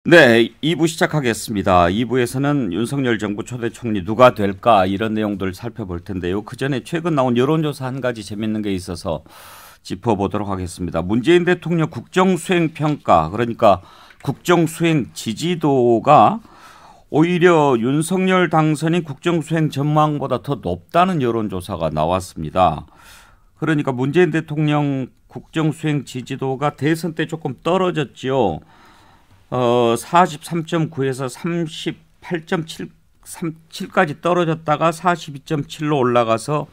네, 2부 시작하겠습니다. 2부에서는 윤석열 정부 초대 총리 누가 될까 이런 내용들을 살펴볼 텐데요. 그 전에 최근 나온 여론조사 한 가지 재밌는 게 있어서 짚어보도록 하겠습니다. 문재인 대통령 국정수행 평가, 그러니까 국정수행 지지도가 오히려 윤석열 당선인 국정수행 전망보다 더 높다는 여론조사가 나왔습니다. 그러니까 문재인 대통령 국정수행 지지도가 대선 때 조금 떨어졌지요. 43.9에서 38.7까지 떨어졌다가 42.7로 올라가서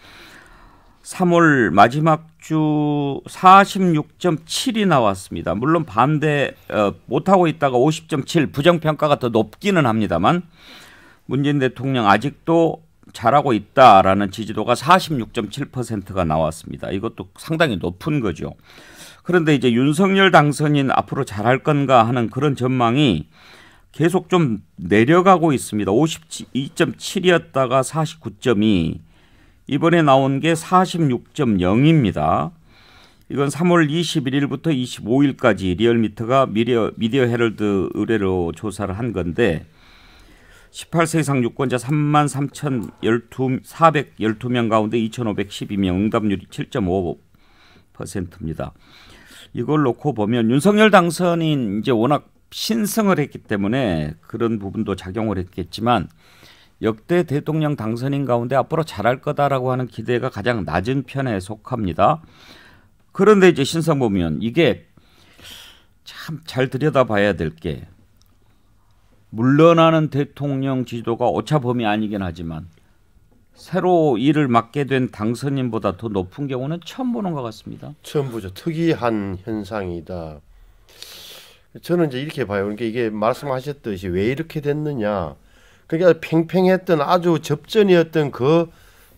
3월 마지막 주 46.7이 나왔습니다. 물론 반대 못하고 있다가 50.7 부정평가가 더 높기는 합니다만 문재인 대통령 아직도 잘하고 있다라는 지지도가 46.7%가 나왔습니다. 이것도 상당히 높은 거죠. 그런데 이제 윤석열 당선인 앞으로 잘할 건가 하는 그런 전망이 계속 좀 내려가고 있습니다. 52.7이었다가 49.2, 이번에 나온 게 46.0입니다. 이건 3월 21일부터 25일까지 리얼미터가 미디어 헤럴드 의뢰로 조사를 한 건데 18세 이상 유권자 33,412명 가운데 2,512명, 응답률이 7.5%입니다. 이걸 놓고 보면 윤석열 당선인 이제 워낙 신승을 했기 때문에 그런 부분도 작용을 했겠지만 역대 대통령 당선인 가운데 앞으로 잘할 거다라고 하는 기대가 가장 낮은 편에 속합니다. 그런데 이제 신성 보면 이게 참 잘 들여다봐야 될 게 물러나는 대통령 지지도가 오차범위 아니긴 하지만 새로 일을 맡게 된 당선인보다 더 높은 경우는 처음 보는 것 같습니다. 처음 보죠. 특이한 현상이다. 저는 이제 이렇게 봐요. 그러니까 이게 말씀하셨듯이 왜 이렇게 됐느냐. 그러니까 팽팽했던 아주 접전이었던 그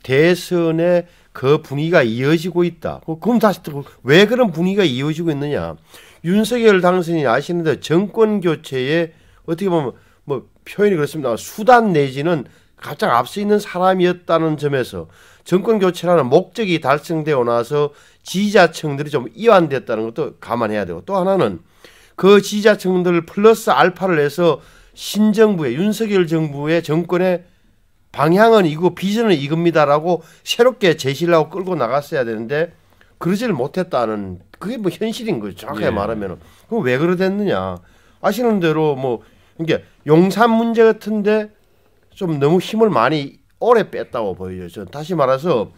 대선의 그 분위기가 이어지고 있다. 그럼 다시 또 왜 그런 분위기가 이어지고 있느냐. 윤석열 당선인이 아시는데 정권 교체에 어떻게 보면 뭐 표현이 그렇습니다. 수단 내지는 가장 앞서 있는 사람이었다는 점에서 정권 교체라는 목적이 달성되고 나서 지지자층들이 좀 이완됐다는 것도 감안해야 되고, 또 하나는 그 지지자층들 플러스 알파를 해서 신정부의 윤석열 정부의 정권의 방향은 이거 비전은 이겁니다라고 새롭게 제시를 하고 끌고 나갔어야 되는데 그러지를 못했다는, 그게 뭐 현실인 거죠. 정확하게 말하면은. 그럼 왜 그러됐느냐. 아시는 대로 뭐 이게 용산 문제 같은데 좀 너무 힘을 많이 오래 뺐다고 보여요. 다시 말해서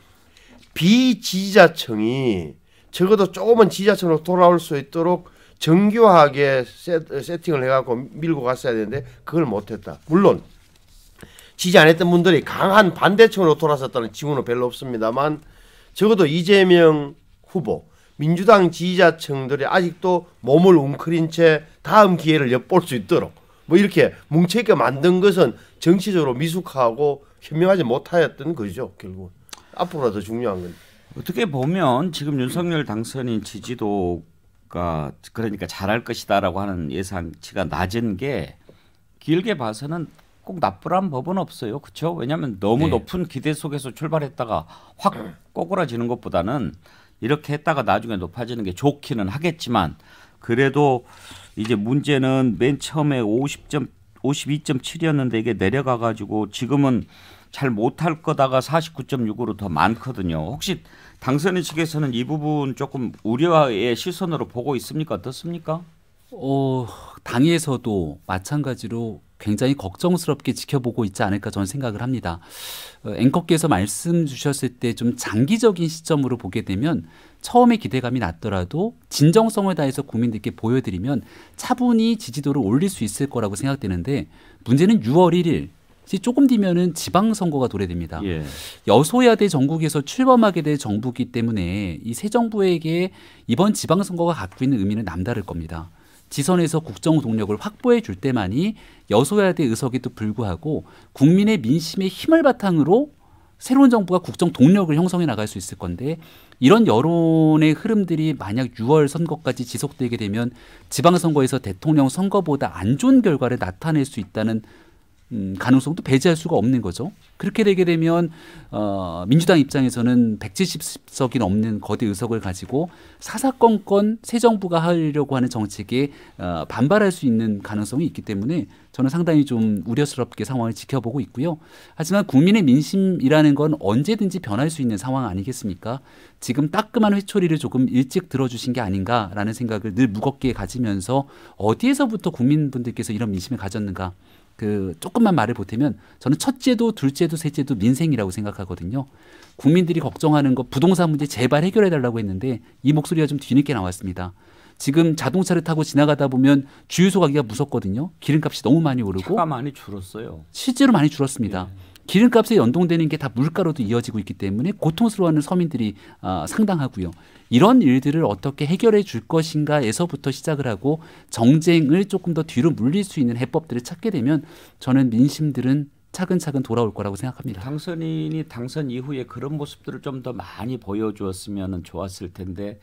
비지지자층이 적어도 조금은 지지자층으로 돌아올 수 있도록 정교하게 세팅을 해갖고 밀고 갔어야 되는데 그걸 못했다. 물론 지지 안 했던 분들이 강한 반대층으로 돌아섰다는 징후는 별로 없습니다만 적어도 이재명 후보, 민주당 지지자층들이 아직도 몸을 웅크린 채 다음 기회를 엿볼 수 있도록 뭐 이렇게 뭉쳐있게 만든 것은 정치적으로 미숙하고 현명하지 못하였던 거죠. 결국 앞으로가 더 중요한 건. 어떻게 보면 지금 윤석열 당선인 지지도가 그러니까 잘할 것이다라고 하는 예상치가 낮은 게 길게 봐서는 꼭 나쁘란 법은 없어요. 그렇죠? 왜냐하면 너무 높은 기대 속에서 출발했다가 확 꼬꾸라지는 것보다는 이렇게 했다가 나중에 높아지는 게 좋기는 하겠지만 그래도 이제 문제는 맨 처음에 52.7이었는데 이게 내려가 가지고 지금은 잘 못할 거다가 49.6으로 더 많거든요. 혹시 당선인 측에서는 이 부분 조금 우려의 시선으로 보고 있습니까? 어떻습니까? 당에서도 마찬가지로 굉장히 걱정스럽게 지켜보고 있지 않을까 저는 생각을 합니다. 앵커께서 말씀 주셨을 때 좀 장기적인 시점으로 보게 되면 처음에 기대감이 낮더라도 진정성을 다해서 국민들께 보여드리면 차분히 지지도를 올릴 수 있을 거라고 생각되는데 문제는 6월 1일 조금 뒤면은 지방선거가 도래됩니다. 예. 여소야대 정국에서 출범하게 될 정부이기 때문에 이 새 정부에게 이번 지방선거가 갖고 있는 의미는 남다를 겁니다. 지선에서 국정 동력을 확보해 줄 때만이 여소야대 의석에도 불구하고 국민의 민심의 힘을 바탕으로 새로운 정부가 국정 동력을 형성해 나갈 수 있을 건데 이런 여론의 흐름들이 만약 6월 선거까지 지속되게 되면 지방선거에서 대통령 선거보다 안 좋은 결과를 나타낼 수 있다는 가능성도 배제할 수가 없는 거죠. 그렇게 되게 되면 민주당 입장에서는 170석이 넘는 거대 의석을 가지고 사사건건 새 정부가 하려고 하는 정책에 반발할 수 있는 가능성이 있기 때문에 저는 상당히 좀 우려스럽게 상황을 지켜보고 있고요. 하지만 국민의 민심이라는 건 언제든지 변할 수 있는 상황 아니겠습니까? 지금 따끔한 회초리를 조금 일찍 들어주신 게 아닌가라는 생각을 늘 무겁게 가지면서 어디에서부터 국민분들께서 이런 민심을 가졌는가? 조금만 말을 보태면 저는 첫째도 둘째도 셋째도 민생이라고 생각하거든요. 국민들이 걱정하는 거 부동산 문제 제발 해결해달라고 했는데 이 목소리가 좀 뒤늦게 나왔습니다. 지금 자동차를 타고 지나가다 보면 주유소 가기가 무섭거든요. 기름값이 너무 많이 오르고 차가 많이 줄었어요. 실제로 많이 줄었습니다. 예. 기름값에 연동되는 게 다 물가로도 이어지고 있기 때문에 고통스러워하는 서민들이 상당하고요. 이런 일들을 어떻게 해결해 줄 것인가에서부터 시작을 하고 정쟁을 조금 더 뒤로 물릴 수 있는 해법들을 찾게 되면 저는 민심들은 차근차근 돌아올 거라고 생각합니다. 당선인이 당선 이후에 그런 모습들을 좀 더 많이 보여주었으면 좋았을 텐데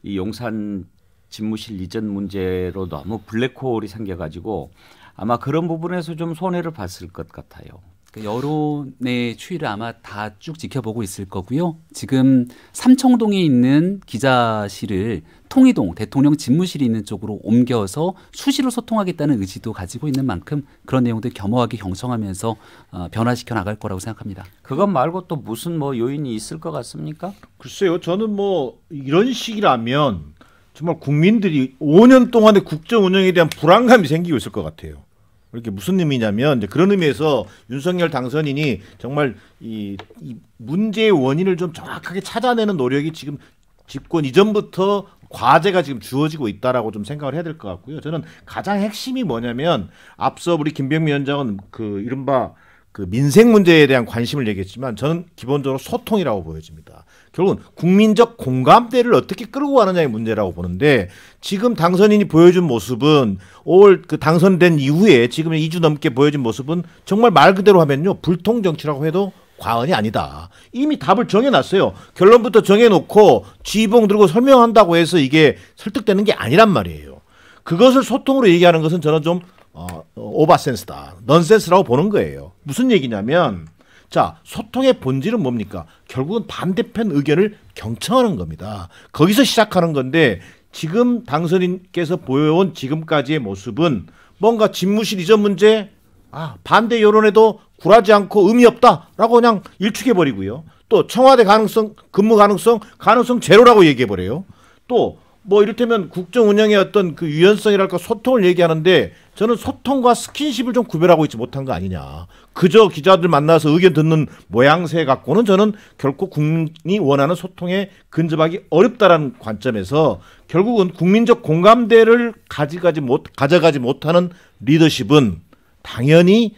이 용산 집무실 이전 문제로 너무 블랙홀이 생겨가지고 아마 그런 부분에서 좀 손해를 봤을 것 같아요. 여론의 추이를 아마 다 쭉 지켜보고 있을 거고요. 지금 삼청동에 있는 기자실을 통이동 대통령 집무실이 있는 쪽으로 옮겨서 수시로 소통하겠다는 의지도 가지고 있는 만큼 그런 내용들 겸허하게 경청하면서 변화시켜 나갈 거라고 생각합니다. 그것 말고 또 무슨 뭐 요인이 있을 것 같습니까? 글쎄요. 저는 뭐 이런 식이라면 정말 국민들이 5년 동안의 국정 운영에 대한 불안감이 생기고 있을 것 같아요. 이렇게 무슨 의미냐면 이제 그런 의미에서 윤석열 당선인이 정말 이 문제의 원인을 좀 정확하게 찾아내는 노력이 지금 집권 이전부터 과제가 지금 주어지고 있다라고 좀 생각을 해야 될 것 같고요. 저는 가장 핵심이 뭐냐면 앞서 우리 김병미 위원장은 그 이른바 그 민생 문제에 대한 관심을 얘기했지만 저는 기본적으로 소통이라고 보여집니다. 결국은 국민적 공감대를 어떻게 끌고 가느냐의 문제라고 보는데 지금 당선인이 보여준 모습은 5월 그 당선된 이후에 지금 2주 넘게 보여준 모습은 정말 말 그대로 하면요. 불통 정치라고 해도 과언이 아니다. 이미 답을 정해놨어요. 결론부터 정해놓고 지휘봉 들고 설명한다고 해서 이게 설득되는 게 아니란 말이에요. 그것을 소통으로 얘기하는 것은 저는 좀 오버센스다. 넌센스라고 보는 거예요. 무슨 얘기냐면 자, 소통의 본질은 뭡니까? 결국은 반대편 의견을 경청하는 겁니다. 거기서 시작하는 건데 지금 당선인께서 보여온 지금까지의 모습은 뭔가 집무실 이전 문제 반대 여론에도 굴하지 않고 의미 없다라고 그냥 일축해버리고요. 또 청와대 가능성, 근무 가능성 제로라고 얘기해버려요. 또 뭐 이를테면 국정 운영의 어떤 그 유연성이랄까 소통을 얘기하는데 저는 소통과 스킨십을 좀 구별하고 있지 못한 거 아니냐. 그저 기자들 만나서 의견 듣는 모양새 갖고는 저는 결코 국민이 원하는 소통에 근접하기 어렵다라는 관점에서 결국은 국민적 공감대를 가져가지 못하는 리더십은 당연히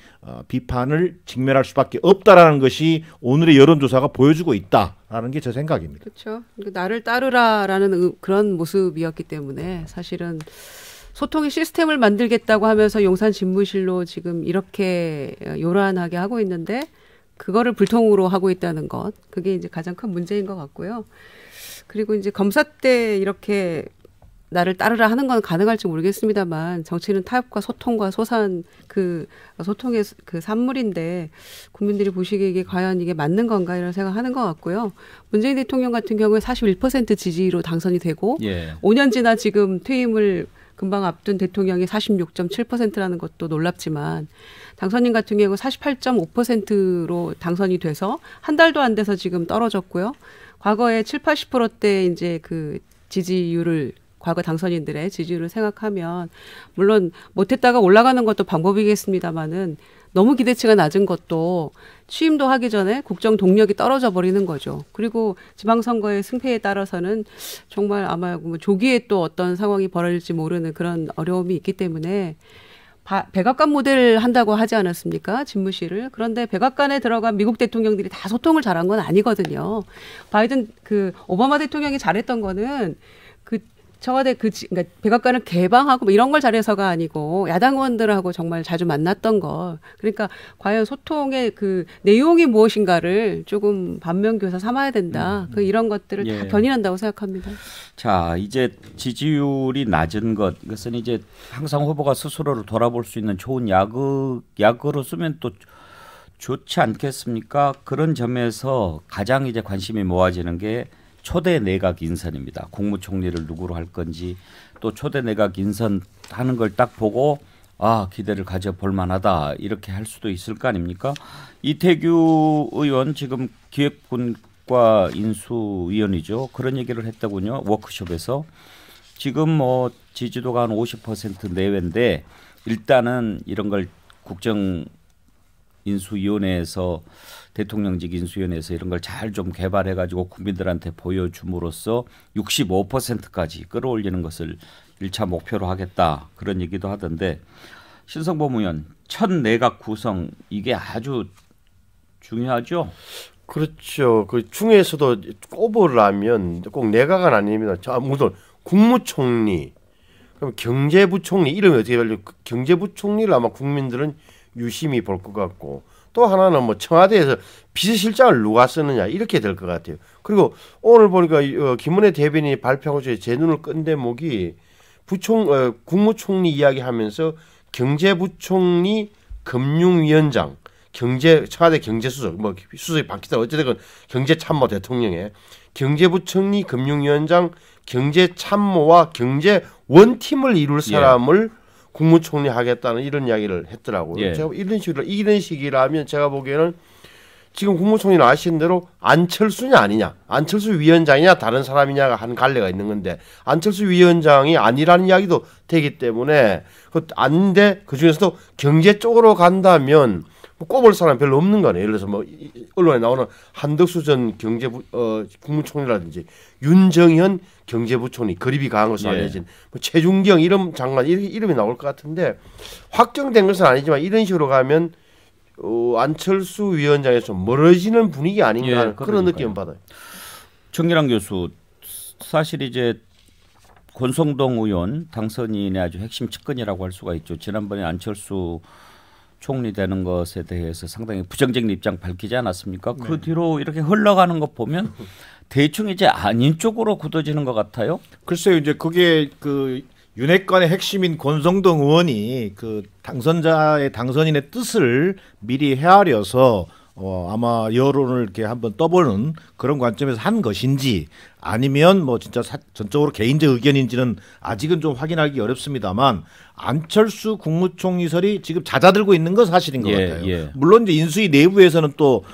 비판을 직면할 수밖에 없다라는 것이 오늘의 여론조사가 보여주고 있다라는 게 제 생각입니다. 그렇죠. 나를 따르라라는 그런 모습이었기 때문에 사실은 소통의 시스템을 만들겠다고 하면서 용산 집무실로 지금 이렇게 요란하게 하고 있는데 그거를 불통으로 하고 있다는 것, 그게 이제 가장 큰 문제인 것 같고요. 그리고 이제 검사 때 이렇게 나를 따르라 하는 건 가능할지 모르겠습니다만 정치는 타협과 소통과 소산 그 소통의 그 산물인데 국민들이 보시기에 이게 과연 이게 맞는 건가 이런 생각하는 것 같고요. 문재인 대통령 같은 경우에 41% 지지로 당선이 되고 5년 지나 지금 퇴임을 금방 앞둔 대통령이 46.7%라는 것도 놀랍지만 당선인 같은 경우 48.5%로 당선이 돼서 한 달도 안 돼서 지금 떨어졌고요. 과거에 80% 이제 그 지지율을 과거 당선인들의 지지율을 생각하면 물론 못했다가 올라가는 것도 방법이겠습니다만은 너무 기대치가 낮은 것도 취임도 하기 전에 국정 동력이 떨어져 버리는 거죠. 그리고 지방선거의 승패에 따라서는 정말 아마 뭐 조기에 또 어떤 상황이 벌어질지 모르는 그런 어려움이 있기 때문에 백악관 모델을 한다고 하지 않았습니까? 집무실을. 그런데 백악관에 들어간 미국 대통령들이 다 소통을 잘한 건 아니거든요. 바이든 오바마 대통령이 잘했던 거는 청와대 그러니까 백악관을 개방하고 뭐 이런 걸 잘해서가 아니고 야당 의원들하고 정말 자주 만났던 거. 그러니까 과연 소통의 그 내용이 무엇인가를 조금 반면교사 삼아야 된다. 그 이런 것들을 예. 다 견인한다고 생각합니다. 자, 이제 지지율이 낮은 것 이것은 이제 항상 후보가 스스로를 돌아볼 수 있는 좋은 약으로 쓰면 또 좋지 않겠습니까? 그런 점에서 가장 이제 관심이 모아지는 게 초대 내각 인선입니다. 국무총리를 누구로 할 건지 또 초대 내각 인선하는 걸 딱 보고 아 기대를 가져볼 만하다 이렇게 할 수도 있을 거 아닙니까? 이태규 의원 지금 기획분과 인수위원이죠. 그런 얘기를 했더군요. 워크숍에서 지금 뭐 지지도가 한 50% 내외인데 일단은 이런 걸 국정인수위원회에서 대통령직 인수위원회에서 이런 걸 잘 좀 개발해가지고 국민들한테 보여줌으로써 65%까지 끌어올리는 것을 1차 목표로 하겠다 그런 얘기도 하던데 신성범 의원 첫 내각 구성 이게 아주 중요하죠. 그렇죠. 그 중에서도 꼽으려면 꼭 내각은 아닙니다. 물론 국무총리, 그럼 경제부총리 이름이 어떻게 될지 경제부총리를 아마 국민들은 유심히 볼 것 같고 또 하나는 뭐 청와대에서 비서실장을 누가 쓰느냐 이렇게 될 것 같아요. 그리고 오늘 보니까 김은혜 대변인이 발표하고 제 눈을 끈 대목이 국무총리 이야기하면서 경제부총리, 금융위원장, 청와대 경제수석, 뭐 수석이 바뀌다 어쨌든 경제참모 대통령의 경제부총리, 금융위원장, 경제참모와 경제원팀을 이룰 사람을 국무총리 하겠다는 이런 이야기를 했더라고요. 예. 제가 이런 식이라면 제가 보기에는 지금 국무총리는 아시는 대로 안철수냐 아니냐, 안철수 위원장이냐 다른 사람이냐가 한 갈래가 있는 건데 안철수 위원장이 아니라는 이야기도 되기 때문에 아닌데 그 중에서도 경제 쪽으로 간다면 뭐 꼽을 사람 별로 없는 거네. 예를 들어서 뭐 언론에 나오는 한덕수 전 국무총리라든지 윤정현 경제부총리 그립이 강한 것으로 알려진 뭐 최준경 이런 장관 이름이 나올 것 같은데 확정된 것은 아니지만 이런 식으로 가면 안철수 위원장에서 멀어지는 분위기 아닌가 하는 그런 느낌을 받아요. 정기랑 교수 사실 이제 권성동 의원 당선인의 아주 핵심 측근이라고 할 수가 있죠. 지난번에 안철수 총리 되는 것에 대해서 상당히 부정적인 입장 밝히지 않았습니까? 네. 그 뒤로 이렇게 흘러가는 것 보면 대충 이제 아닌 쪽으로 굳어지는 것 같아요. 글쎄요, 이제 그게 그 윤핵관의 핵심인 권성동 의원이 그 당선인의 뜻을 미리 헤아려서 아마 여론을 이렇게 한번 떠보는 그런 관점에서 한 것인지 아니면 뭐 진짜 전적으로 개인적 의견인지는 아직은 좀 확인하기 어렵습니다만 안철수 국무총리설이 지금 잦아들고 있는 건 사실인 것 같아요. 예. 물론 이제 인수위 내부에서는 또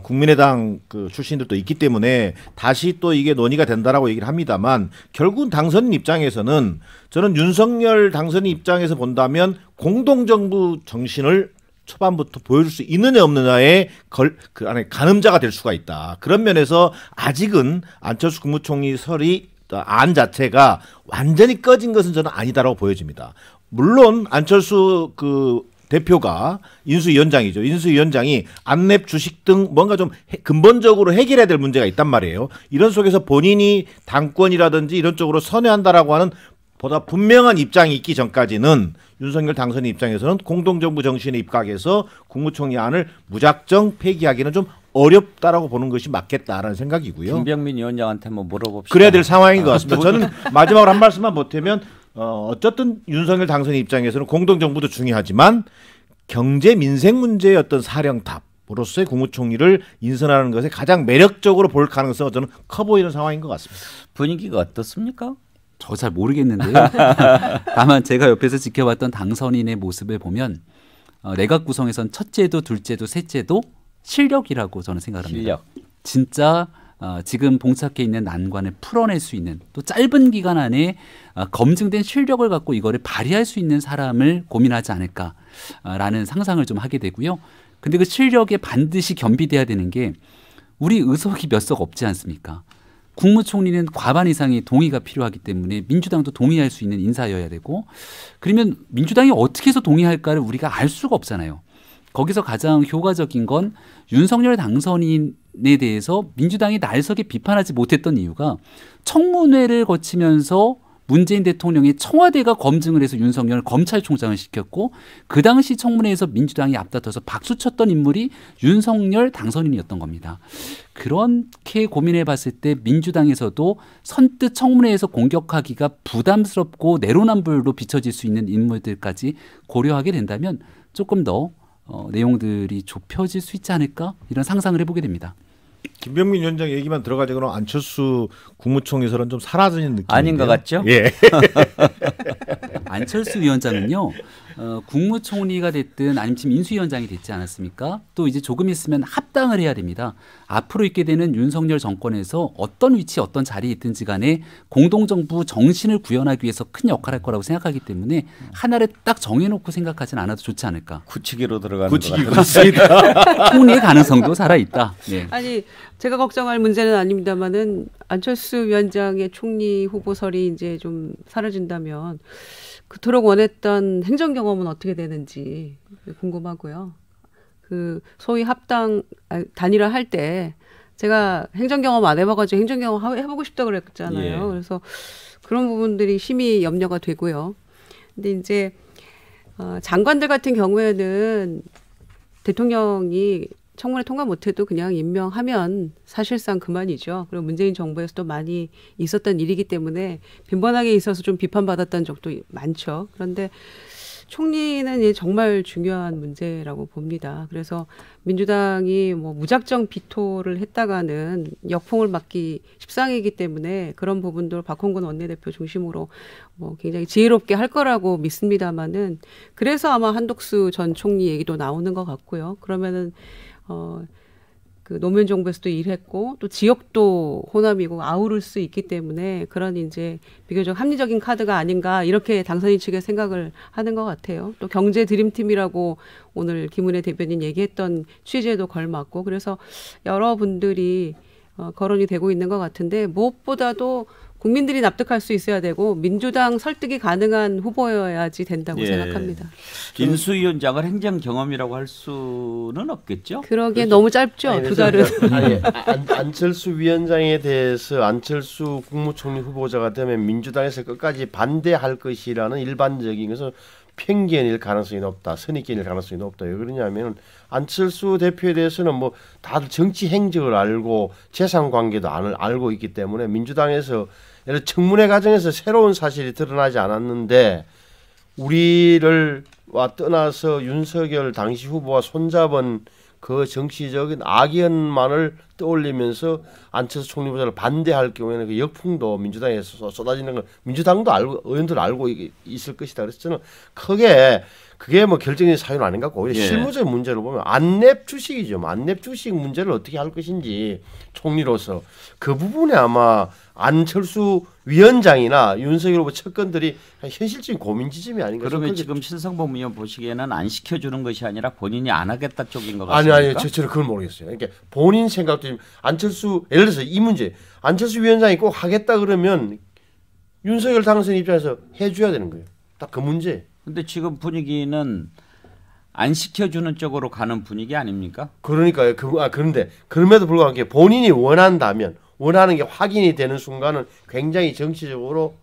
국민의당 그 출신들도 있기 때문에 다시 또 이게 논의가 된다라고 얘기를 합니다만 결국은 당선인 입장에서는 저는 윤석열 당선인 입장에서 본다면 공동정부 정신을 초반부터 보여줄 수 있느냐 없느냐의 그 안에 가늠자가 될 수가 있다. 그런 면에서 아직은 안철수 국무총리 설이 안 자체가 완전히 꺼진 것은 저는 아니다라고 보여집니다. 물론 안철수 그 대표가 인수위원장이죠. 인수위원장이 안랩 주식 등 뭔가 좀 근본적으로 해결해야 될 문제가 있단 말이에요. 이런 속에서 본인이 당권이라든지 이런 쪽으로 선회한다라고 하는 보다 분명한 입장이 있기 전까지는 윤석열 당선인 입장에서는 공동정부 정신에 입각해서 국무총리 안을 무작정 폐기하기는 좀 어렵다라고 보는 것이 맞겠다라는 생각이고요. 김병민 위원장한테 한번 물어봅시다. 그래야 될 상황인 것 같습니다. 저는 마지막으로 한 말씀만 보태면 어쨌든 윤석열 당선인 입장에서는 공동정부도 중요하지만 경제 민생 문제의 어떤 사령탑으로서의 국무총리를 인선하는 것에 가장 매력적으로 볼 가능성은 저는 커 보이는 상황인 것 같습니다. 분위기가 어떻습니까? 저 잘 모르겠는데요. 다만 제가 옆에서 지켜봤던 당선인의 모습을 보면 내각 구성에선 첫째도 둘째도 셋째도 실력이라고 저는 생각합니다. 실력. 진짜 지금 봉착해 있는 난관을 풀어낼 수 있는 또 짧은 기간 안에 검증된 실력을 갖고 이거를 발휘할 수 있는 사람을 고민하지 않을까라는 상상을 좀 하게 되고요. 근데 그 실력에 반드시 겸비돼야 되는 게 우리 의석이 몇 석 없지 않습니까? 국무총리는 과반 이상의 동의가 필요하기 때문에 민주당도 동의할 수 있는 인사여야 되고 그러면 민주당이 어떻게 해서 동의할까를 우리가 알 수가 없잖아요. 거기서 가장 효과적인 건 윤석열 당선인의 대해서 민주당이 날석에 비판하지 못했던 이유가 청문회를 거치면서 문재인 대통령이 청와대가 검증을 해서 윤석열 검찰총장을 시켰고 그 당시 청문회에서 민주당이 앞다퉈서 박수쳤던 인물이 윤석열 당선인이었던 겁니다. 그렇게 고민해 봤을 때 민주당에서도 선뜻 청문회에서 공격하기가 부담스럽고 내로남불로 비춰질 수 있는 인물들까지 고려하게 된다면 조금 더 내용들이 좁혀질 수 있지 않을까 이런 상상을 해보게 됩니다. 김병민 위원장 얘기만 들어가지고는 안철수 국무총리설은 좀 사라지는 느낌 아닌 것 같죠? 예. 안철수 위원장은요, 국무총리가 됐든 아니면 지금 인수위원장이 됐지 않았습니까? 또 이제 조금 있으면 합당을 해야 됩니다. 앞으로 있게 되는 윤석열 정권에서 어떤 위치, 어떤 자리에 있든지 간에 공동정부 정신을 구현하기 위해서 큰 역할을 할 거라고 생각하기 때문에 하나를 딱 정해놓고 생각하지는 않아도 좋지 않을까. 굳히기로 들어가는 굳히기 것 같아요. 그렇습니다. 총리의 가능성도 살아있다. 네. 아니 제가 걱정할 문제는 아닙니다만은 안철수 위원장의 총리 후보설이 이제 좀 사라진다면 그토록 원했던 행정 경험은 어떻게 되는지 궁금하고요. 그 소위 단일화 할 때 제가 행정 경험 안 해봐가지고 행정 경험 해보고 싶다 그랬잖아요. 예. 그래서 그런 부분들이 심히 염려가 되고요. 근데 이제 장관들 같은 경우에는 대통령이 청문회 통과 못해도 그냥 임명하면 사실상 그만이죠. 그리고 문재인 정부에서도 많이 있었던 일이기 때문에 빈번하게 있어서 좀 비판받았던 적도 많죠. 그런데 총리는 정말 중요한 문제라고 봅니다. 그래서 민주당이 뭐 무작정 비토를 했다가는 역풍을 맞기 십상이기 때문에 그런 부분들 박홍근 원내대표 중심으로 뭐 굉장히 지혜롭게 할 거라고 믿습니다만은 그래서 아마 한독수 전 총리 얘기도 나오는 것 같고요. 그러면은 그 노무현 정부에서도 일했고 또 지역도 호남이고 아우를 수 있기 때문에 그런 이제 비교적 합리적인 카드가 아닌가 이렇게 당선인 측의 생각을 하는 것 같아요. 또 경제 드림팀이라고 오늘 김은혜 대변인 얘기했던 취지에도 걸맞고 그래서 여러분들이 거론이 되고 있는 것 같은데 무엇보다도 국민들이 납득할 수 있어야 되고 민주당 설득이 가능한 후보여야지 된다고 예. 생각합니다. 인수위원장을 행정 경험이라고 할 수는 없겠죠? 그러기에 너무 짧죠. 아니, 두 달은. 아니, 안철수 위원장에 대해서 안철수 국무총리 후보자가 되면 민주당에서 끝까지 반대할 것이라는 일반적인 것은 편견일 가능성이 높다. 선입견일 가능성이 높다. 왜 그러냐면 안철수 대표에 대해서는 뭐 다들 정치 행적을 알고 재산 관계도 알고 있기 때문에 민주당에서 예를 청문회 과정에서 새로운 사실이 드러나지 않았는데 우리를 떠나서 윤석열 당시 후보와 손잡은 그 정치적인 악연만을 떠올리면서 안철수 총리 후보자를 반대할 경우에는 그 역풍도 민주당에서 쏟아지는 걸 민주당도 알고 의원들 알고 있을 것이다. 그래서 저는 크게 그게 뭐 결정적인 사유는 아닌 것 같고 오히려 예. 실무적인 문제로 보면 안랩 주식이죠. 안랩 주식 문제를 어떻게 할 것인지 총리로서 그 부분에 아마 안철수 위원장이나 윤석열 후보 측근들이 현실적인 고민 지점이 아닌가. 그러면 지금 신성범 의원 보시기에는 안 시켜주는 것이 아니라 본인이 안 하겠다 쪽인 것 같습니까? 아니 저는 그걸 모르겠어요. 그러니까 본인 생각도 지금 안철수 예를 들어서 이 문제 안철수 위원장이 꼭 하겠다 그러면 윤석열 당선 입장에서 해줘야 되는 거예요. 딱 그 문제. 근데 지금 분위기는 안 시켜주는 쪽으로 가는 분위기 아닙니까? 그러니까요. 그런데 그럼에도 불구하고 본인이 원한다면 원하는 게 확인이 되는 순간은 굉장히 정치적으로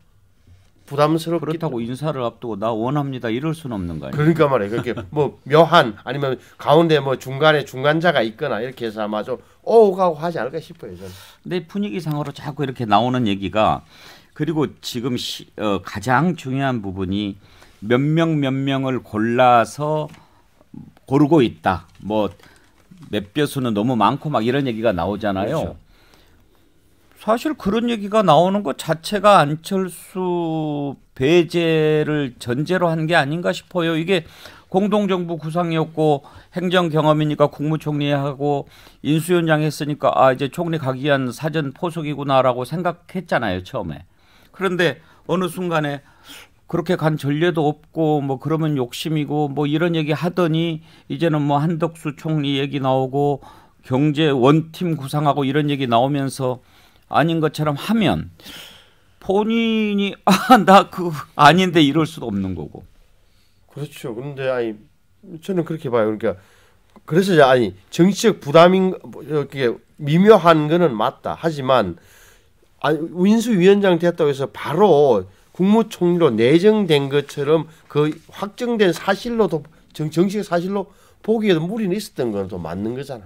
부담스럽기 그렇다고 인사를 앞두고 나 원합니다 이럴 수는 없는 거 아니에요? 그러니까 말이에요. 그렇게 뭐 묘한 아니면 가운데 뭐 중간에 중간자가 있거나 이렇게 해서 아마 좀 오가고 하지 않을까 싶어요. 저는. 근데 분위기상으로 자꾸 이렇게 나오는 얘기가 그리고 지금 가장 중요한 부분이 몇 명을 골라서 고르고 있다. 뭐 몇 벼수는 너무 많고 막 이런 얘기가 나오잖아요. 그렇죠. 사실 그런 얘기가 나오는 것 자체가 안철수 배제를 전제로 한 게 아닌가 싶어요. 이게 공동정부 구상이었고 행정 경험이니까 국무총리하고 인수위원장 했으니까 아 이제 총리 가기 위한 사전 포석이구나라고 생각했잖아요 처음에. 그런데 어느 순간에 그렇게 간 전례도 없고 뭐 그러면 욕심이고 뭐 이런 얘기 하더니 이제는 뭐 한덕수 총리 얘기 나오고 경제 원팀 구상하고 이런 얘기 나오면서 아닌 것처럼 하면 본인이 나 그거 아닌데 이럴 수도 없는 거고. 그렇죠. 그런데 저는 그렇게 봐요. 그러니까 그래서 정치적 부담인 이렇게 미묘한 거는 맞다. 하지만 인수위원장 됐다고 해서 바로 국무총리로 내정된 것처럼 그 확정된 사실로도 정식 사실로 보기에도 무리는 있었던 건 또 맞는 거잖아.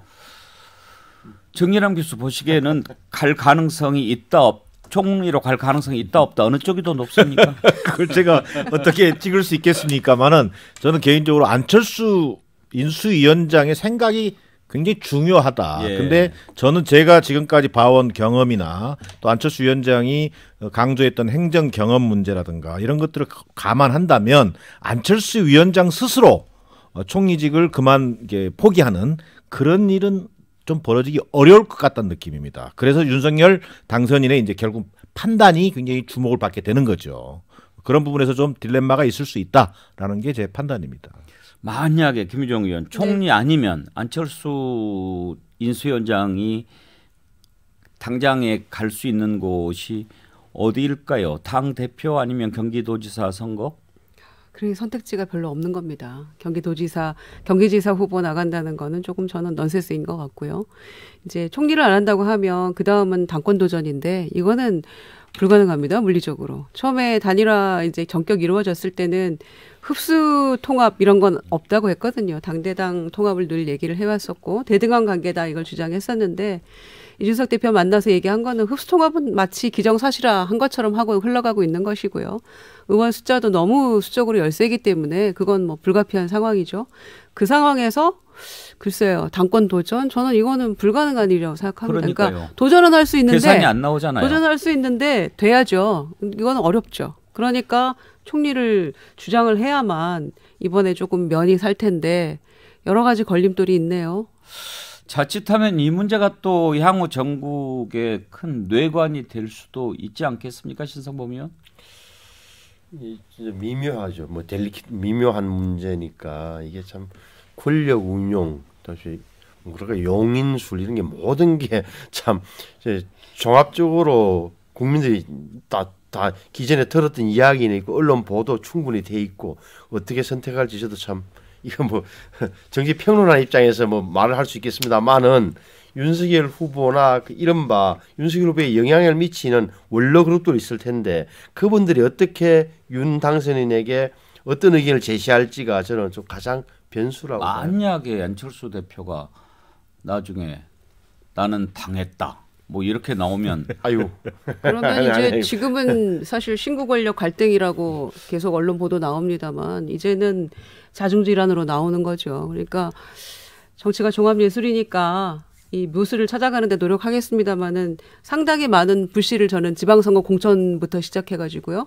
정예남 교수 보시기에는 갈 가능성이 있다 총리로 갈 가능성이 있다 없다 어느 쪽이 더 높습니까? 그걸 제가 어떻게 찍을 수 있겠습니까만은 저는 개인적으로 안철수 인수위원장의 생각이 굉장히 중요하다. 예. 근데 저는 제가 지금까지 봐온 경험이나 또 안철수 위원장이 강조했던 행정 경험 문제라든가 이런 것들을 감안한다면 안철수 위원장 스스로 총리직을 그만 포기하는 그런 일은 좀 벌어지기 어려울 것 같다는 느낌입니다. 그래서 윤석열 당선인의 이제 결국 판단이 굉장히 주목을 받게 되는 거죠. 그런 부분에서 좀 딜레마가 있을 수 있다라는 게 제 판단입니다. 만약에 김유정 의원 총리 아니면 안철수 인수위원장이 당장에 갈 수 있는 곳이 어디일까요? 당 대표 아니면 경기도지사 선거? 그런 선택지가 별로 없는 겁니다. 경기지사 후보 나간다는 거는 조금 저는 넌센스인 것 같고요. 이제 총리를 안 한다고 하면 그 다음은 당권 도전인데 이거는 불가능합니다. 물리적으로. 처음에 단일화 이제 전격 이루어졌을 때는 흡수 통합 이런 건 없다고 했거든요. 당대당 통합을 늘 얘기를 해왔었고 대등한 관계다 이걸 주장했었는데 이준석 대표 만나서 얘기한 거는 흡수 통합은 마치 기정사실화한 것처럼 하고 흘러가고 있는 것이고요. 의원 숫자도 너무 수적으로 열세기 때문에 그건 뭐 불가피한 상황이죠. 그 상황에서 글쎄요. 당권 도전? 저는 이거는 불가능한 일이라고 생각합니다. 그러니까요. 그러니까 도전은 할 수 있는데 계산이 안 나오잖아요. 도전할 수 있는데 돼야죠. 이건 어렵죠. 그러니까 총리를 주장을 해야만 이번에 조금 면이 살 텐데 여러 가지 걸림돌이 있네요. 자칫하면 이 문제가 또 향후 전국의 큰 뇌관이 될 수도 있지 않겠습니까, 신성범 의원? 진짜 미묘하죠. 뭐 미묘한 문제니까 이게 참 권력 운용, 다시 그러니까 용인술 이런 게 모든 게 참 종합적으로 국민들이 다 기존에 들었던 이야기는 있고 언론 보도 충분히 돼 있고 어떻게 선택할지 저도 참 이거 뭐 정치 평론가 입장에서 뭐 말을 할 수 있겠습니다만은 윤석열 후보나 그 이른바 윤석열 후보에 영향을 미치는 원로 그룹도 있을 텐데 그분들이 어떻게 윤 당선인에게 어떤 의견을 제시할지가 저는 좀 가장 변수라고 봐요. 만약에 안철수 대표가 나중에 나는 당했다 뭐 이렇게 나오면 아유. 그러면 이제 지금은 사실 신구 권력 갈등이라고 계속 언론 보도 나옵니다만 이제는 자중질환으로 나오는 거죠. 그러니까 정치가 종합예술이니까 이 묘수를 찾아가는데 노력하겠습니다마는 상당히 많은 불씨를 저는 지방선거 공천부터 시작해가지고요.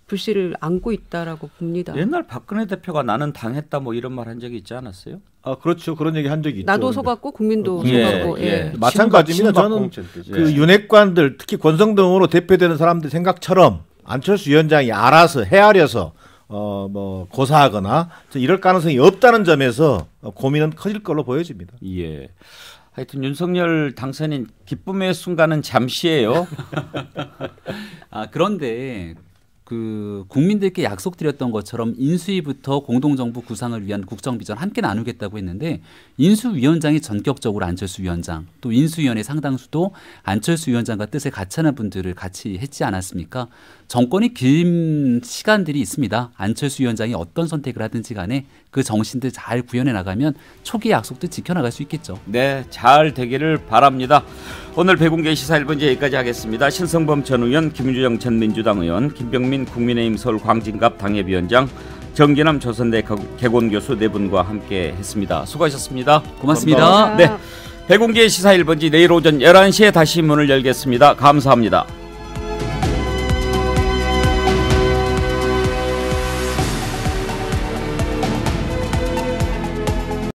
불씨를 안고 있다라고 봅니다. 옛날 박근혜 대표가 나는 당했다 뭐 이런 말 한 적이 있지 않았어요? 아 그렇죠. 그런 얘기 한 적이 있죠. 나도 속았고 국민도 속았고. 예. 마찬가지입니다. 저는 그 윤핵관들 특히 권성동으로 대표되는 사람들 생각처럼 안철수 위원장이 알아서 헤아려서 뭐 고사하거나 이럴 가능성이 없다는 점에서 고민은 커질 걸로 보여집니다. 예. 하여튼 윤석열 당선인 기쁨의 순간은 잠시예요. 그런데 그 국민들께 약속드렸던 것처럼 인수위부터 공동정부 구상을 위한 국정비전 함께 나누겠다고 했는데 인수위원장이 전격적으로 안철수 위원장 또 인수위원회 상당수도 안철수 위원장과 뜻에 같이하는 분들을 같이 했지 않았습니까? 정권이 긴 시간들이 있습니다. 안철수 위원장이 어떤 선택을 하든지 간에 그 정신들 잘 구현해 나가면 초기 약속도 지켜나갈 수 있겠죠. 네, 잘 되기를 바랍니다. 오늘 백운계 시사 1번지 여기까지 하겠습니다. 신성범 전 의원, 김유정 전 민주당 의원, 김병민 국민의힘 서울 광진갑 당협위원장, 정기남 조선대 개곤교수 네 분과 함께 했습니다. 수고하셨습니다. 고맙습니다. 네, 백운계 시사 1번지 내일 오전 11시에 다시 문을 열겠습니다. 감사합니다.